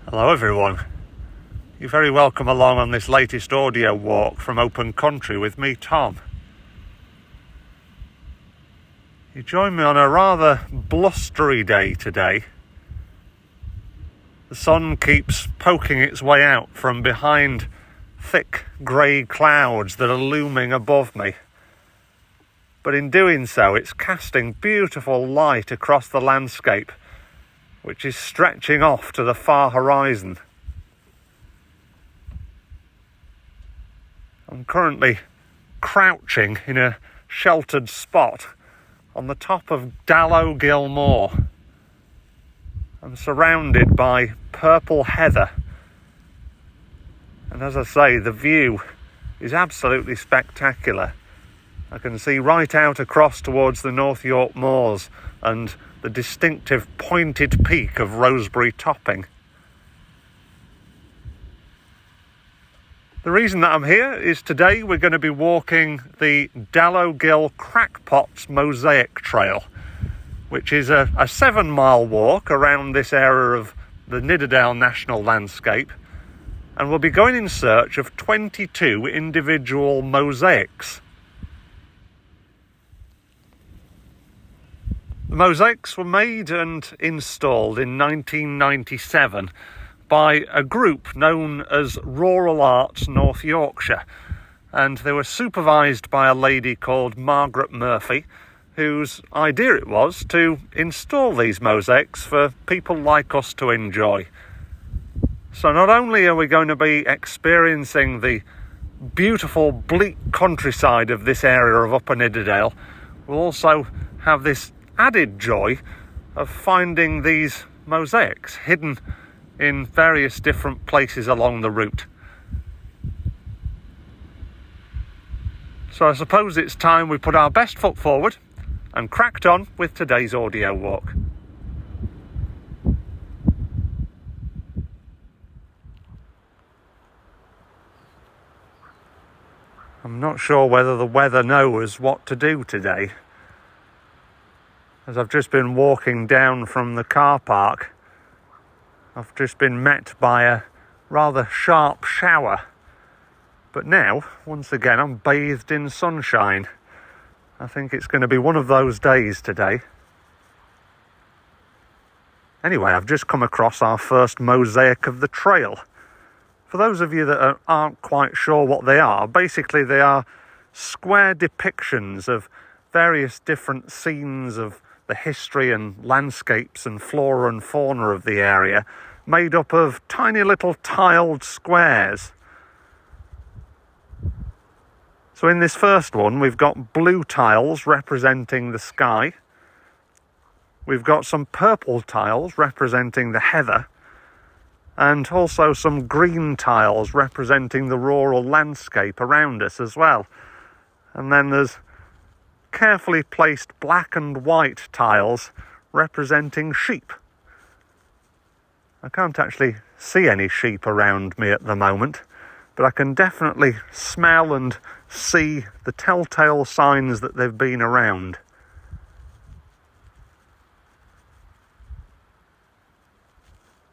Hello everyone, you're very welcome along on this latest audio walk from open country with me, Tom. You join me on a rather blustery day today. The sun keeps poking its way out from behind thick grey clouds that are looming above me. But in doing so, it's casting beautiful light across the landscape, which is stretching off to the far horizon. I'm currently crouching in a sheltered spot on the top of Dallow Moor. I'm surrounded by purple heather, and as I say, the view is absolutely spectacular. I can see right out across towards the North York moors and the distinctive pointed peak of Rosebery Topping. The reason that I'm here is today we're going to be walking the Dallow Crackpots Mosaic Trail, which is a 7-mile walk around this area of the Nidderdale National Landscape, and we'll be going in search of 22 individual mosaics. The mosaics were made and installed in 1997 by a group known as Rural Arts North Yorkshire, and they were supervised by a lady called Margaret Murphy, whose idea it was to install these mosaics for people like us to enjoy. So not only are we going to be experiencing the beautiful bleak countryside of this area of Upper Nidderdale, we'll also have this added joy of finding these mosaics hidden in various different places along the route. So I suppose it's time we put our best foot forward and cracked on with today's audio walk. I'm not sure whether the weather knows what to do today, as I've just been walking down from the car park. I've just been met by a rather sharp shower. But now, once again, I'm bathed in sunshine. I think it's going to be one of those days today. Anyway, I've just come across our first mosaic of the trail. For those of you that aren't quite sure what they are, basically they are square depictions of various different scenes of the history and landscapes and flora and fauna of the area, made up of tiny little tiled squares. So in this first one, we've got blue tiles representing the sky. We've got some purple tiles representing the heather, and also some green tiles representing the rural landscape around us as well. And then there's carefully placed black and white tiles representing sheep. I can't actually see any sheep around me at the moment, but I can definitely smell and see the telltale signs that they've been around.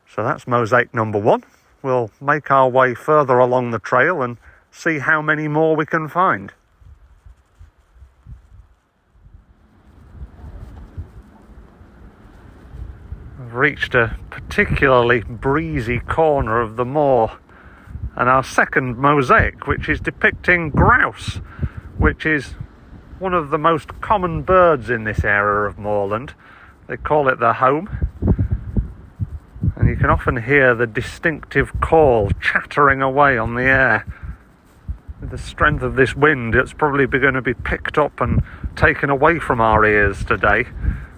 So that's mosaic number 1. We'll make our way further along the trail and see how many more we can find. We've reached a particularly breezy corner of the moor, and our second mosaic, which is depicting grouse, which is one of the most common birds in this area of moorland. They call it their home, and you can often hear the distinctive call chattering away on the air. With the strength of this wind, it's probably going to be picked up and taken away from our ears today.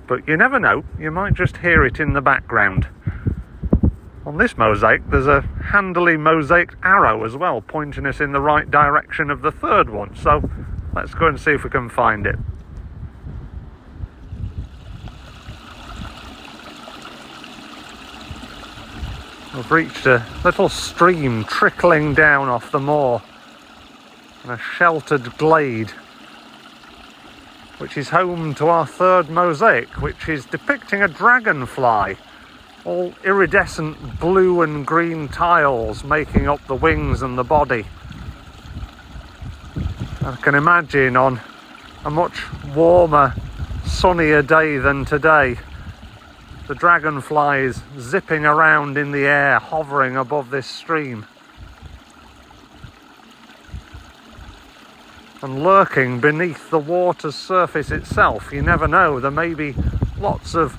But you never know, you might just hear it in the background. On this mosaic, there's a handily mosaic arrow as well, pointing us in the right direction of the third one. So let's go and see if we can find it. We've reached a little stream trickling down off the moor, and a sheltered glade, which is home to our third mosaic, which is depicting a dragonfly all iridescent blue and green tiles making up the wings and the body. I can imagine on a much warmer, sunnier day than today, the dragonflies zipping around in the air, hovering above this stream. And lurking beneath the water's surface itself. You never know, there may be lots of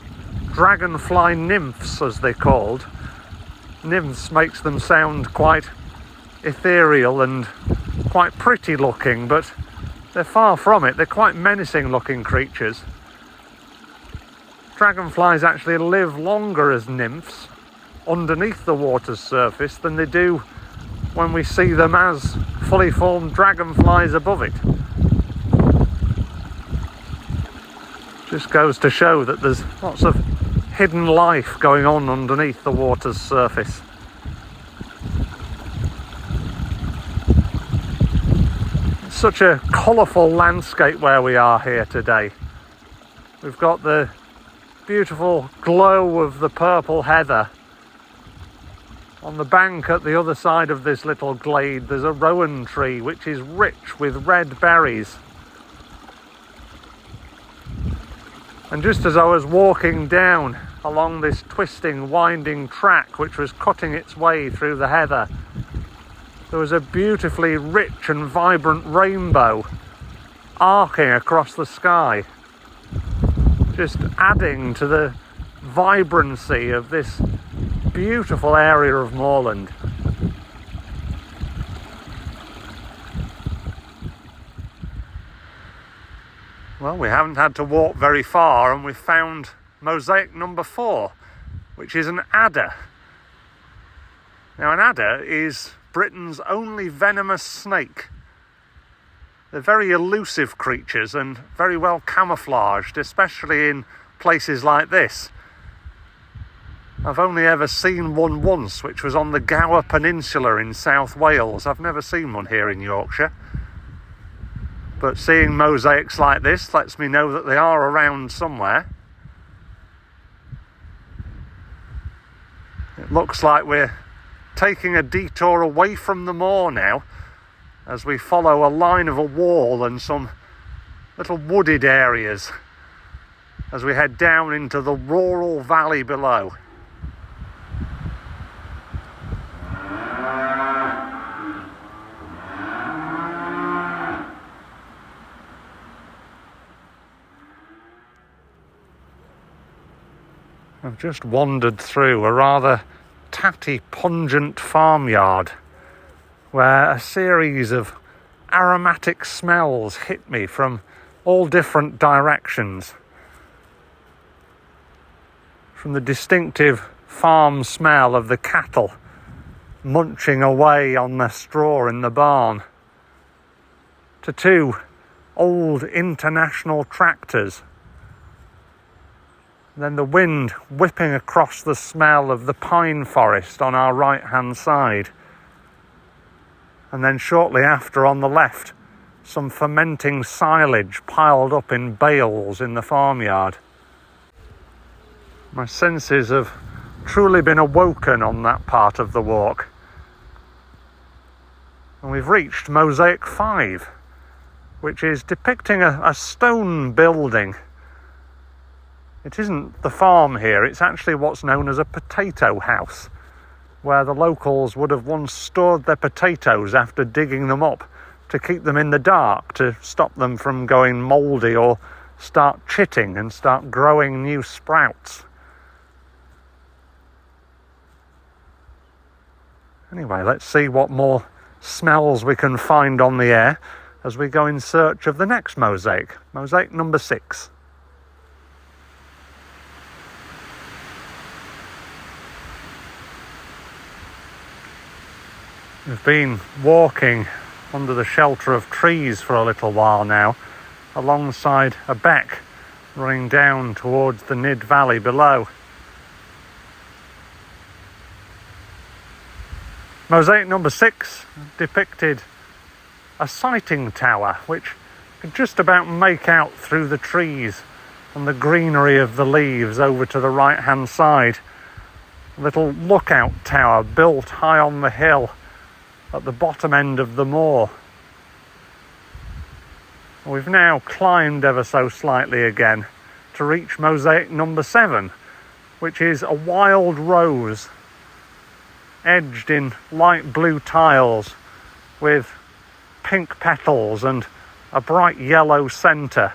dragonfly nymphs, as they're called. Nymphs makes them sound quite ethereal and quite pretty looking, but they're far from it. They're quite menacing looking creatures. Dragonflies actually live longer as nymphs underneath the water's surface than they do when we see them as fully formed dragonflies above it. Just goes to show that there's lots of hidden life going on underneath the water's surface. It's such a colourful landscape where we are here today. We've got the beautiful glow of the purple heather. On the bank at the other side of this little glade, there's a rowan tree which is rich with red berries. And just as I was walking down along this twisting, winding track which was cutting its way through the heather, there was a beautifully rich and vibrant rainbow arcing across the sky, just adding to the vibrancy of this beautiful area of moorland. Well, we haven't had to walk very far and we've found mosaic number 4, which is an adder. Now, an adder is Britain's only venomous snake. They're very elusive creatures and very well camouflaged, especially in places like this. I've only ever seen one once, which was on the Gower Peninsula in South Wales. I've never seen one here in Yorkshire. But seeing mosaics like this lets me know that they are around somewhere. It looks like we're taking a detour away from the moor now, as we follow a line of a wall and some little wooded areas as we head down into the rural valley below. I've just wandered through a rather tatty, pungent farmyard where a series of aromatic smells hit me from all different directions. From the distinctive farm smell of the cattle munching away on the straw in the barn, to 2 old international tractors. Then the wind whipping across the smell of the pine forest on our right-hand side. And then shortly after, on the left, some fermenting silage piled up in bales in the farmyard. My senses have truly been awoken on that part of the walk. And we've reached mosaic 5, which is depicting a stone building. It isn't the farm here, it's actually what's known as a potato house, where the locals would have once stored their potatoes after digging them up to keep them in the dark, to stop them from going mouldy or start chitting and start growing new sprouts. Anyway, let's see what more smells we can find on the air as we go in search of the next mosaic, mosaic number 6. We've been walking under the shelter of trees for a little while now, alongside a beck running down towards the Nid Valley below. Mosaic number 6 depicted a sighting tower, which could just about make out through the trees and the greenery of the leaves over to the right-hand side, little lookout tower built high on the hill at the bottom end of the moor. We've now climbed ever so slightly again to reach mosaic number 7, which is a wild rose edged in light blue tiles with pink petals and a bright yellow centre,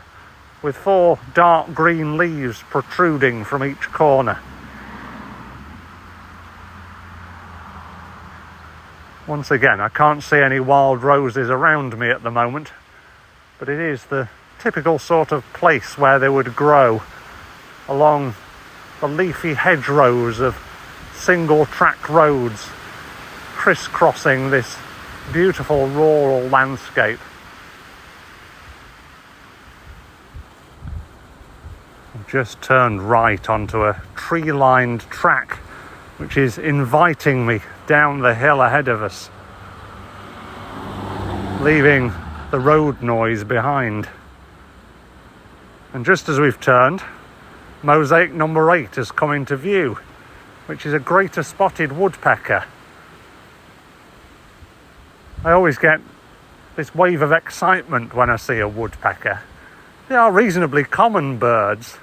with 4 dark green leaves protruding from each corner. Once again, I can't see any wild roses around me at the moment, but it is the typical sort of place where they would grow, along the leafy hedgerows of single track roads crisscrossing this beautiful rural landscape. I've just turned right onto a tree-lined track which is inviting me down the hill ahead of us, leaving the road noise behind. And just as we've turned, mosaic number 8 has come into view, which is a greater spotted woodpecker. I always get this wave of excitement when I see a woodpecker. They are reasonably common birds,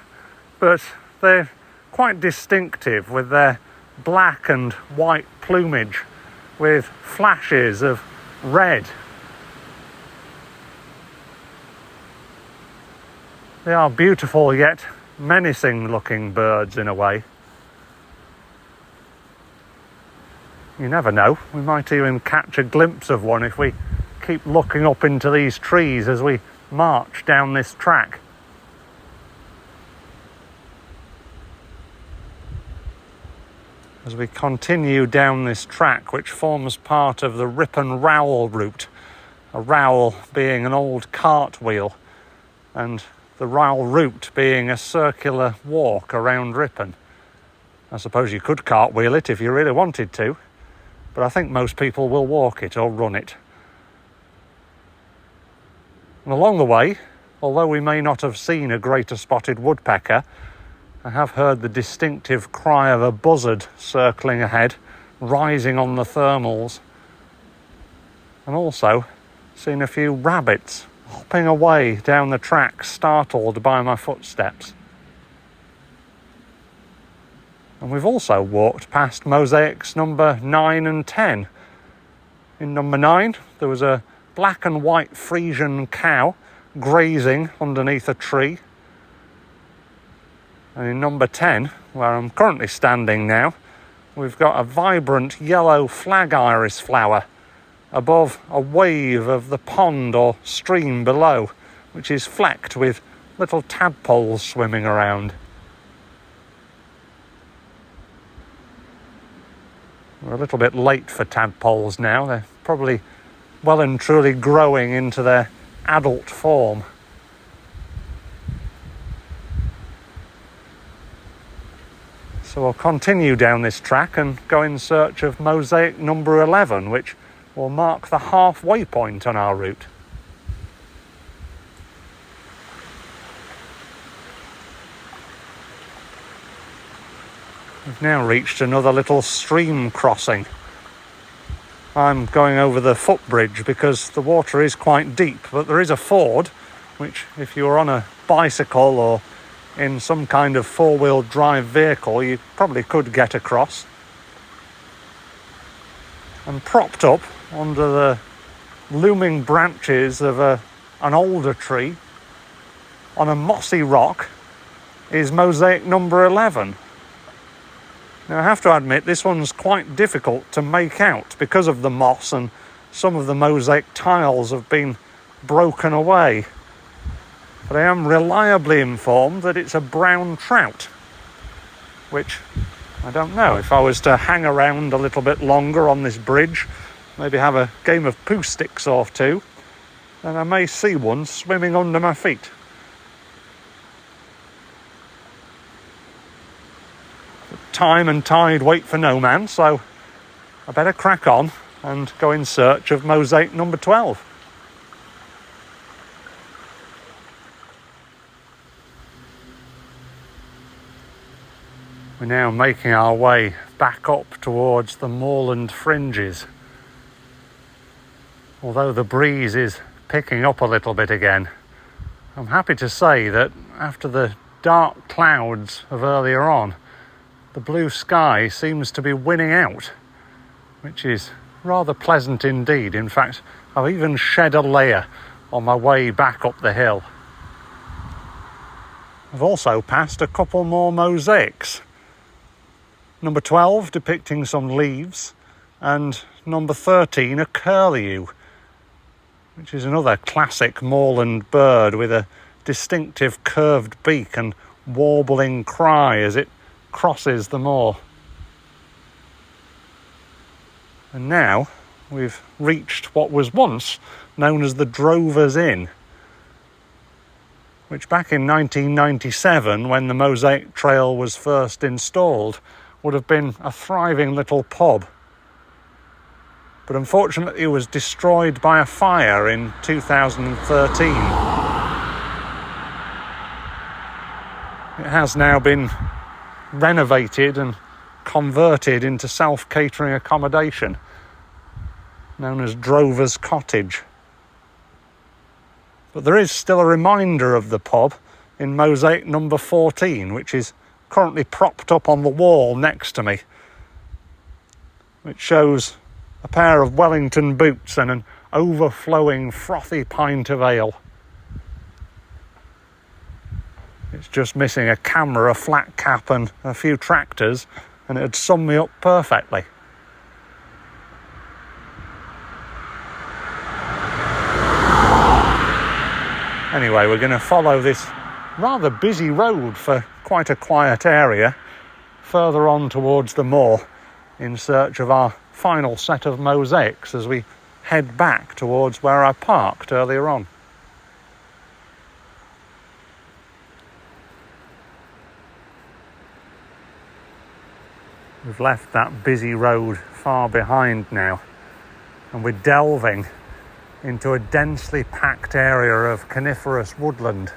but they're quite distinctive with their black and white plumage with flashes of red. They are beautiful yet menacing looking birds in a way. You never know, we might even catch a glimpse of one if we keep looking up into these trees as we march down this track. As we continue down this track, which forms part of the Ripon Rowell route, a rowel being an old cartwheel and the Rowell route being a circular walk around Ripon. I suppose you could cartwheel it if you really wanted to, but I think most people will walk it or run it. And along the way, although we may not have seen a greater spotted woodpecker, I have heard the distinctive cry of a buzzard circling ahead, rising on the thermals, and also seen a few rabbits hopping away down the track, startled by my footsteps. And we've also walked past mosaics number 9 and 10. In number 9, there was a black and white Frisian cow grazing underneath a tree. And in number 10, where I'm currently standing now, we've got a vibrant yellow flag iris flower above a wave of the pond or stream below, which is flecked with little tadpoles swimming around. We're a little bit late for tadpoles now. They're probably well and truly growing into their adult form. So we'll continue down this track and go in search of mosaic number 11, which will mark the halfway point on our route. We've now reached another little stream crossing. I'm going over the footbridge because the water is quite deep, but there is a ford, which if you were on a bicycle or in some kind of four-wheel drive vehicle, you probably could get across. And propped up under the looming branches of an older tree on a mossy rock is mosaic number 11. Now, I have to admit, this one's quite difficult to make out because of the moss, and some of the mosaic tiles have been broken away. But I am reliably informed that it's a brown trout, which I don't know. If I was to hang around a little bit longer on this bridge, maybe have a game of poo sticks or two, then I may see one swimming under my feet. Time and tide wait for no man, so I better crack on and go in search of mosaic number 12. We're now making our way back up towards the moorland fringes. Although the breeze is picking up a little bit again, I'm happy to say that after the dark clouds of earlier on, the blue sky seems to be winning out, which is rather pleasant indeed. In fact, I've even shed a layer on my way back up the hill. I've also passed a couple more mosaics. Number 12 depicting some leaves, and number 13 a curlew, which is another classic moorland bird with a distinctive curved beak and warbling cry as it crosses the moor. And now we've reached what was once known as the Drover's Inn, which back in 1997, when the Mosaic Trail was first installed, would have been a thriving little pub. But unfortunately it was destroyed by a fire in 2013. It has now been renovated and converted into self-catering accommodation known as Drover's Cottage. But there is still a reminder of the pub in mosaic number 14, which is currently propped up on the wall next to me, which shows a pair of Wellington boots and an overflowing frothy pint of ale. It's just missing a camera, a flat cap and a few tractors, and it'd sum me up perfectly. Anyway, we're going to follow this rather busy road for quite a quiet area further on towards the moor in search of our final set of mosaics as we head back towards where I parked earlier on. We've left that busy road far behind now, and we're delving into a densely packed area of coniferous woodland.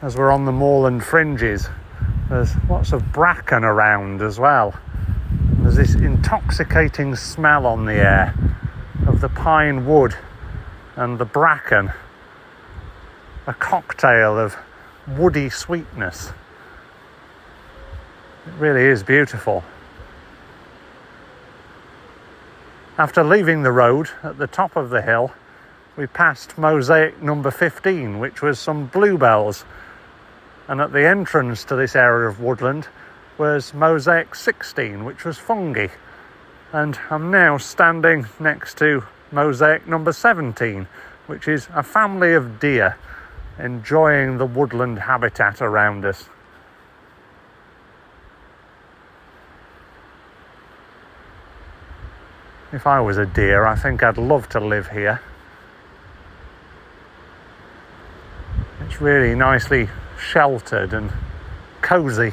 As we're on the moorland fringes, there's lots of bracken around as well. And there's this intoxicating smell on the air of the pine wood and the bracken, a cocktail of woody sweetness. It really is beautiful. After leaving the road at the top of the hill, we passed mosaic number 15, which was some bluebells. And at the entrance to this area of woodland was mosaic 16, which was fungi. And I'm now standing next to mosaic number 17, which is a family of deer enjoying the woodland habitat around us. If I was a deer, I think I'd love to live here. It's really nicely sheltered and cosy.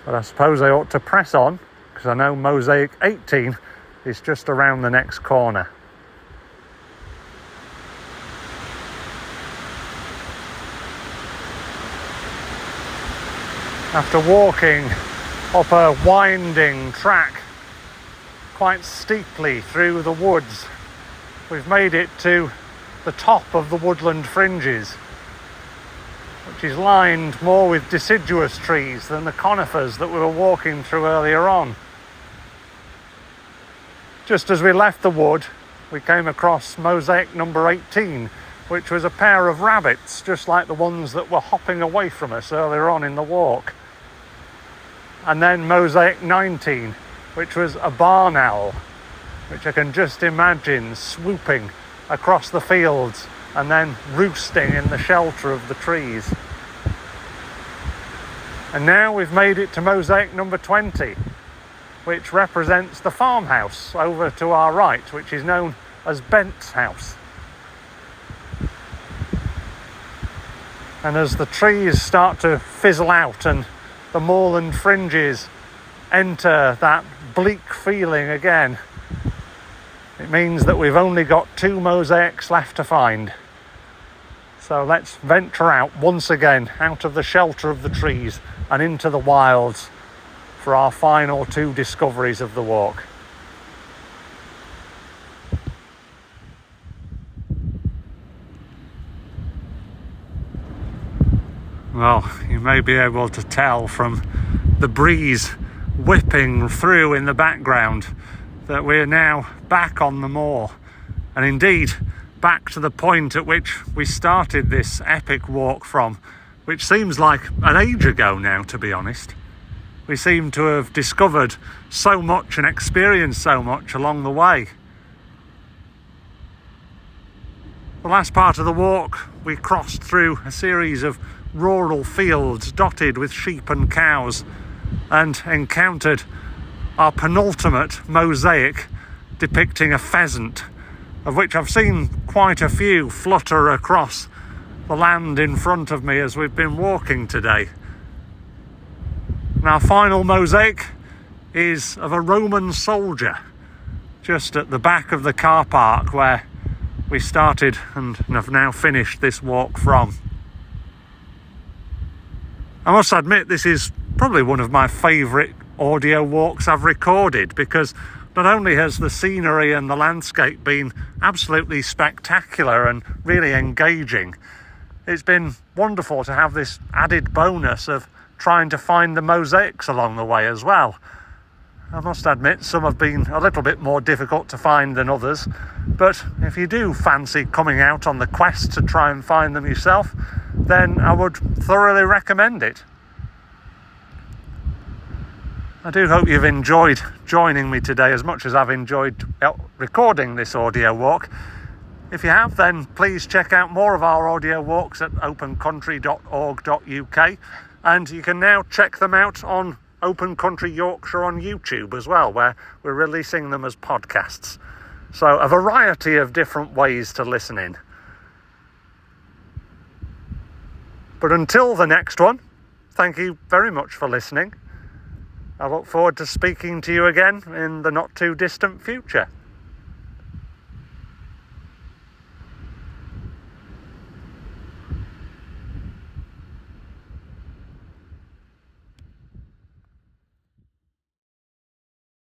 But I suppose I ought to press on, because I know mosaic 18 is just around the next corner. After walking up a winding track quite steeply through the woods, we've made it to the top of the woodland fringes, which is lined more with deciduous trees than the conifers that we were walking through earlier on. Just as we left the wood, we came across mosaic number 18, which was a pair of rabbits, just like the ones that were hopping away from us earlier on in the walk. And then mosaic 19, which was a barn owl, which I can just imagine swooping across the fields and then roosting in the shelter of the trees. And now we've made it to mosaic number 20, which represents the farmhouse over to our right, which is known as Bent's house. And as the trees start to fizzle out and the moorland fringes enter that bleak feeling again, it means that we've only got 2 mosaics left to find. So So let's venture out once again, out of the shelter of the trees and into the wilds for our final 2 discoveries of the walk. Well, you may be able to tell from the breeze whipping through in the background that we're now back on the moor, and indeed back to the point at which we started this epic walk from, which seems like an age ago now, to be honest. We seem to have discovered so much and experienced so much along the way. The last part of the walk, we crossed through a series of rural fields dotted with sheep and cows and encountered our penultimate mosaic depicting a pheasant, of which I've seen quite a few flutter across the land in front of me as we've been walking today. And our final mosaic is of a Roman soldier just at the back of the car park where we started and have now finished this walk from. I must admit, this is probably one of my favourite audio walks I've recorded, because not only has the scenery and the landscape been absolutely spectacular and really engaging, it's been wonderful to have this added bonus of trying to find the mosaics along the way as well. I must admit, some have been a little bit more difficult to find than others, but if you do fancy coming out on the quest to try and find them yourself, then I would thoroughly recommend it. I do hope you've enjoyed joining me today as much as I've enjoyed recording this audio walk. If you have, then please check out more of our audio walks at opencountry.org.uk, and you can now check them out on Open Country Yorkshire on YouTube as well, where we're releasing them as podcasts. So a variety of different ways to listen in. But until the next one, thank you very much for listening. I look forward to speaking to you again in the not too distant future.